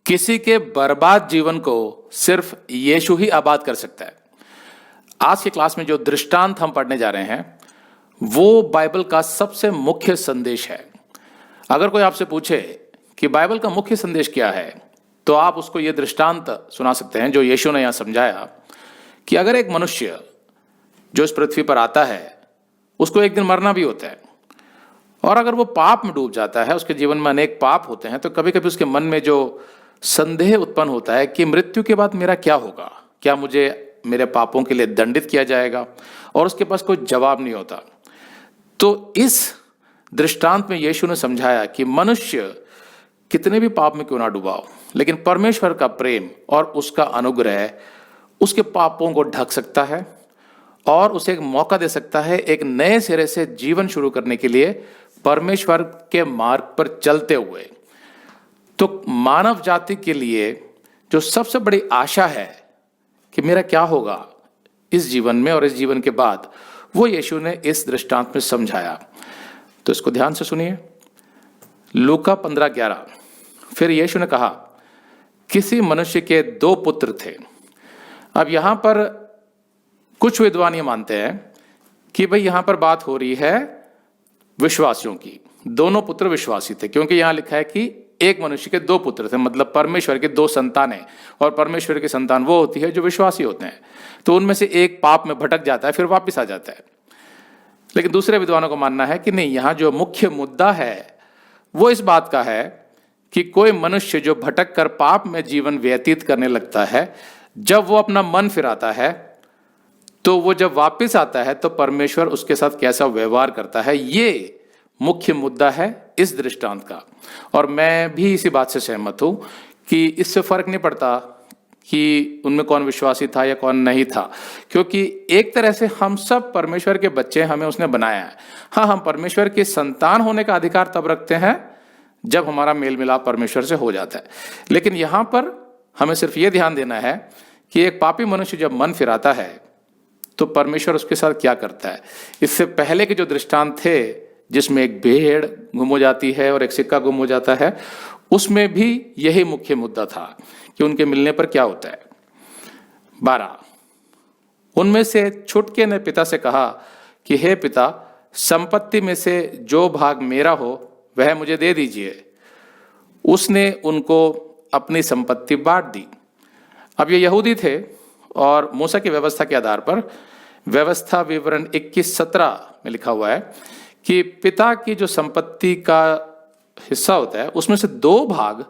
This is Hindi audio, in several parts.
किसी के बर्बाद जीवन को सिर्फ यीशु ही आबाद कर सकता है। आज की क्लास में जो दृष्टांत हम पढ़ने जा रहे हैं वो बाइबल का सबसे मुख्य संदेश है। अगर कोई आपसे पूछे कि बाइबल का मुख्य संदेश क्या है तो आप उसको ये दृष्टांत सुना सकते हैं जो यीशु ने यहां समझाया कि अगर एक मनुष्य जो इस पृथ्वी पर आता है उसको एक दिन मरना भी होता है, और अगर वो पाप में डूब जाता है, उसके जीवन में अनेक पाप होते हैं, तो कभी कभी उसके मन में जो संदेह उत्पन्न होता है कि मृत्यु के बाद मेरा क्या होगा, क्या मुझे मेरे पापों के लिए दंडित किया जाएगा, और उसके पास कोई जवाब नहीं होता। तो इस दृष्टांत में यीशु ने समझाया कि मनुष्य कितने भी पाप में क्यों ना डूबा हो, लेकिन परमेश्वर का प्रेम और उसका अनुग्रह उसके पापों को ढक सकता है और उसे एक मौका दे सकता है एक नए सिरे से जीवन शुरू करने के लिए परमेश्वर के मार्ग पर चलते हुए। तो मानव जाति के लिए जो सबसे बड़ी आशा है कि मेरा क्या होगा इस जीवन में और इस जीवन के बाद, वो यीशु ने इस दृष्टांत में समझाया। तो इसको ध्यान से सुनिए। लूका 15:11। फिर यीशु ने कहा, किसी मनुष्य के 2 पुत्र थे। अब यहां पर कुछ विद्वान ये मानते हैं कि भाई यहां पर बात हो रही है विश्वासियों की। दोनों पुत्र विश्वासी थे, क्योंकि यहां लिखा है कि एक मनुष्य के 2 पुत्र थे, मतलब परमेश्वर के 2 संतानें, और परमेश्वर की संतान वो होती है जो विश्वासी होते हैं। तो उनमें से एक पाप में भटक जाता है, फिर वापस आ जाता है। लेकिन दूसरे विद्वानों को मानना है कि नहीं, यहां जो मुख्य मुद्दा है वो इस बात का है कि कोई मनुष्य जो भटक कर पाप में जीवन व्यतीत करने लगता है, जब वो अपना मन फिराता है, तो वो जब वापस आता है तो परमेश्वर उसके साथ कैसा व्यवहार करता है, ये मुख्य मुद्दा है इस दृष्टांत का। और मैं भी इसी बात से सहमत हूं कि इससे फर्क नहीं पड़ता कि उनमें कौन विश्वासी था या कौन नहीं था, क्योंकि एक तरह से हम सब परमेश्वर के बच्चे, हमें उसने बनाया है। हाँ, हम परमेश्वर के संतान होने का अधिकार तब रखते हैं जब हमारा मेल मिलाप परमेश्वर से हो जाता है। लेकिन यहां पर हमें सिर्फ ये ध्यान देना है कि एक पापी मनुष्य जब मन फिराता है तो परमेश्वर उसके साथ क्या करता है। इससे पहले के जो दृष्टांत थे जिसमें एक भेड़ गुम हो जाती है और एक सिक्का गुम हो जाता है, उसमें भी यही मुख्य मुद्दा था कि उनके मिलने पर क्या होता है। 12। उनमें से छुटके ने पिता से कहा कि हे पिता, संपत्ति में से जो भाग मेरा हो वह मुझे दे दीजिए। उसने उनको अपनी संपत्ति बांट दी। अब ये यहूदी थे और मूसा की व्यवस्था के आधार पर व्यवस्था विवरण 21:17 में लिखा हुआ है कि पिता की जो संपत्ति का हिस्सा होता है उसमें से 2 भाग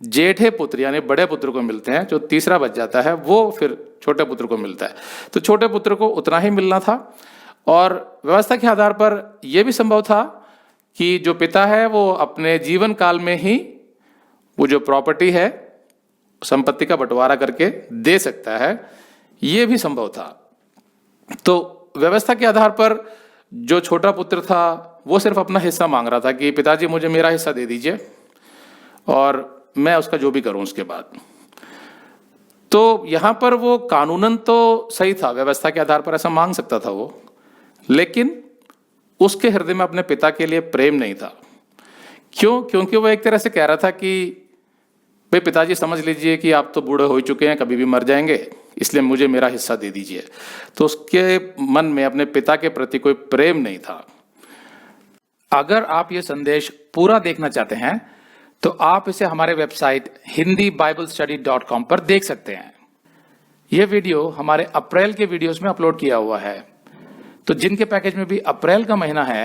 जेठे पुत्र यानी बड़े पुत्र को मिलते हैं, जो तीसरा बच जाता है वो फिर छोटे पुत्र को मिलता है। तो छोटे पुत्र को उतना ही मिलना था, और व्यवस्था के आधार पर यह भी संभव था कि जो पिता है वो अपने जीवन काल में ही वो जो प्रॉपर्टी है संपत्ति का बंटवारा करके दे सकता है, ये भी संभव था। तो व्यवस्था के आधार पर जो छोटा पुत्र था वो सिर्फ अपना हिस्सा मांग रहा था कि पिताजी मुझे मेरा हिस्सा दे दीजिए और मैं उसका जो भी करूं उसके बाद। तो यहां पर वो कानूनन तो सही था, व्यवस्था के आधार पर ऐसा मांग सकता था वो, लेकिन उसके हृदय में अपने पिता के लिए प्रेम नहीं था। क्यों? क्योंकि वो एक तरह से कह रहा था कि भाई पिताजी समझ लीजिए कि आप तो बूढ़े हो चुके हैं, कभी भी मर जाएंगे, इसलिए मुझे मेरा हिस्सा दे दीजिए। तो उसके मन में अपने पिता के प्रति कोई प्रेम नहीं था। अगर आप ये संदेश पूरा देखना चाहते हैं तो आप इसे हमारे वेबसाइट hindiBiblestudy.com पर देख सकते हैं। यह वीडियो हमारे अप्रैल के वीडियोस में अपलोड किया हुआ है, तो जिनके पैकेज में भी अप्रैल का महीना है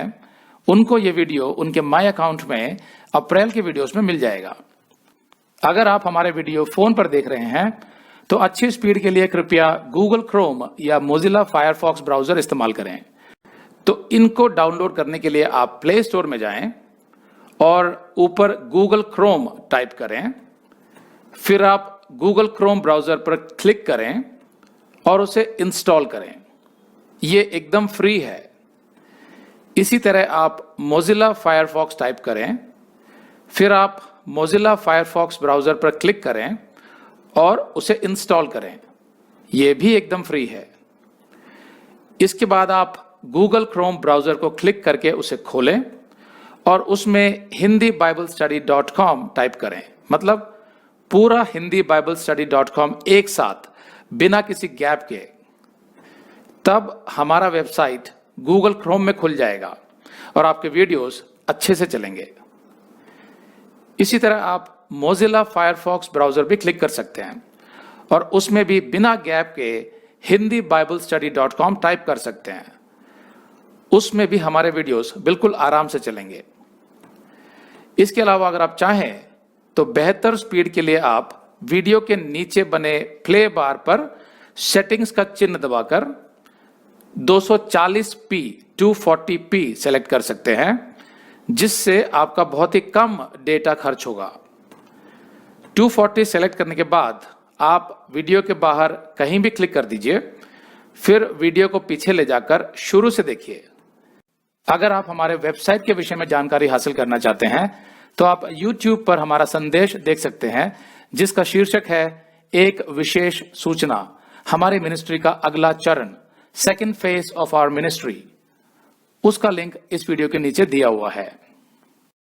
उनको ये वीडियो उनके माई अकाउंट में अप्रैल के वीडियोस में मिल जाएगा। अगर आप हमारे वीडियो फोन पर देख रहे हैं तो अच्छी स्पीड के लिए कृपया गूगल क्रोम या मोजिला फायरफॉक्स ब्राउजर इस्तेमाल करें। तो इनको डाउनलोड करने के लिए आप प्ले स्टोर में जाएं और ऊपर गूगल क्रोम टाइप करें, फिर आप गूगल क्रोम ब्राउजर पर क्लिक करें और उसे इंस्टॉल करें। ये एकदम फ्री है। इसी तरह आप मोजिला फायरफॉक्स टाइप करें, फिर आप मोजिला फायरफॉक्स ब्राउजर पर क्लिक करें और उसे इंस्टॉल करें। यह भी एकदम फ्री है। इसके बाद आप गूगल क्रोम ब्राउजर को क्लिक करके उसे खोलें और उसमें hindiBiblestudy.com टाइप करें, मतलब पूरा hindiBiblestudy.com एक साथ बिना किसी गैप के, तब हमारा वेबसाइट गूगल क्रोम में खुल जाएगा और आपके वीडियोस अच्छे से चलेंगे। इसी तरह आप मोजिला फायरफॉक्स ब्राउजर भी क्लिक कर सकते हैं और उसमें भी बिना गैप के hindiBiblestudy.com टाइप कर सकते हैं। उसमें भी हमारे वीडियोस बिल्कुल आराम से चलेंगे। इसके अलावा अगर आप चाहें तो बेहतर स्पीड के लिए आप वीडियो के नीचे बने प्ले बार पर सेटिंग्स का चिन्ह दबाकर 240p 240p सेलेक्ट कर सकते हैं, जिससे आपका बहुत ही कम डेटा खर्च होगा। 240 सेलेक्ट करने के बाद आप वीडियो के बाहर कहीं भी क्लिक कर दीजिए, फिर वीडियो को पीछे ले जाकर शुरू से देखिए। अगर आप हमारे वेबसाइट के विषय में जानकारी हासिल करना चाहते हैं तो आप YouTube पर हमारा संदेश देख सकते हैं, जिसका शीर्षक है एक विशेष सूचना, हमारी मिनिस्ट्री का अगला चरण, second phase of our ministry. उसका लिंक इस वीडियो के नीचे दिया हुआ है।